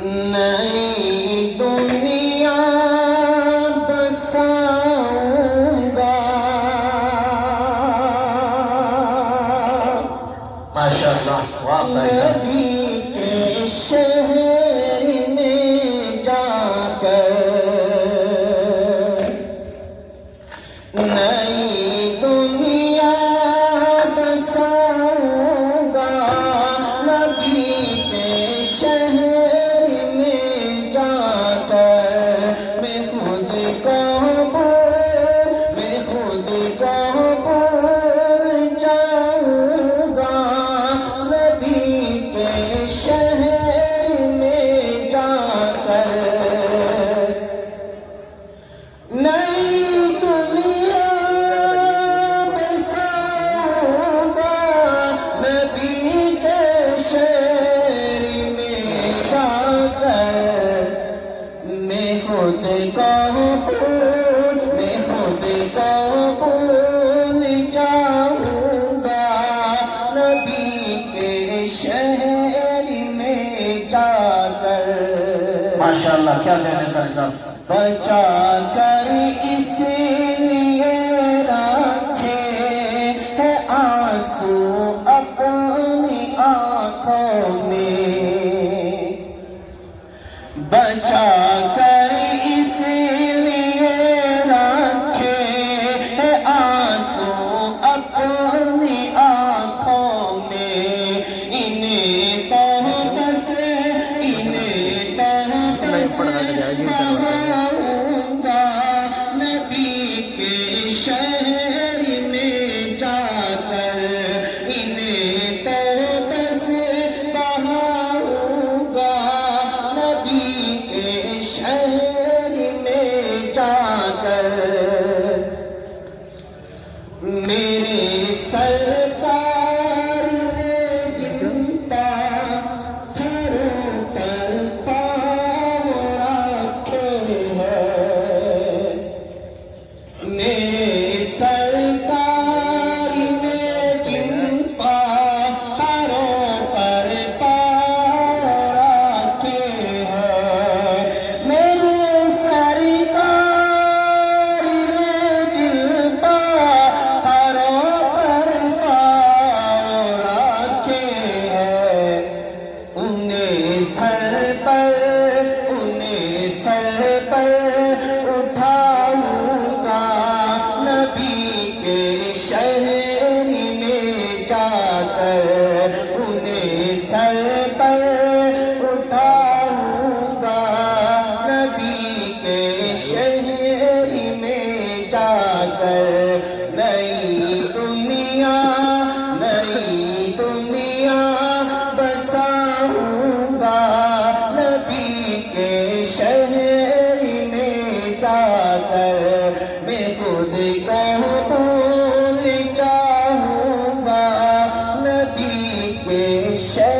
نئی دنیا بساؤں گا۔ ماشاءاللہ، واہ قاری صاحب، نبی کے شہر میں جا کر نئی دنیا بساؤں گا۔ نبی کے شہر میں جا کر میں خود کو بھول جاؤں گا۔ نبی کے شہر میں جا کر نئی دنیا بساؤں گا۔ نبی کے شہر میں جا کر میں خود کو بھول جاؤں گا۔ نبی کے شہر میں جا کر ماشاءاللہ، کیا کہنے ہیں قاری صاحب، بچا کر اس لیے رکھے ہے آنسو اپنی آنکھوں میں۔ بچا کر اس لیے رکھے ہے آنسو اپنی آنکھوں میں۔ انہیں تحت سے بہاؤں گا۔ نبی کے شہر میں جا کر انہیں تحت سے بہاؤں گا۔ نبی کے شہر میں جا کر میرے سرکار نے جن پاتھروں پر پاؤں رکھے ہیں، میرے سرکار نے جن پاتھروں پر پاؤں رکھے ہیں، میرے سرکار نے جن پاتھروں پر پاؤں رکھے ہیں، انہیں سر پر اٹھاؤں گا۔ نبی کے شہر میں جا کر انہیں سر پر اٹھاؤں گا۔ نبی کے شہر میں جا کر نئی دنیا بساؤں گا۔ نبی کے شہر میں جا کر میں خود کو بھول جاؤں گا۔ نبی کے شہر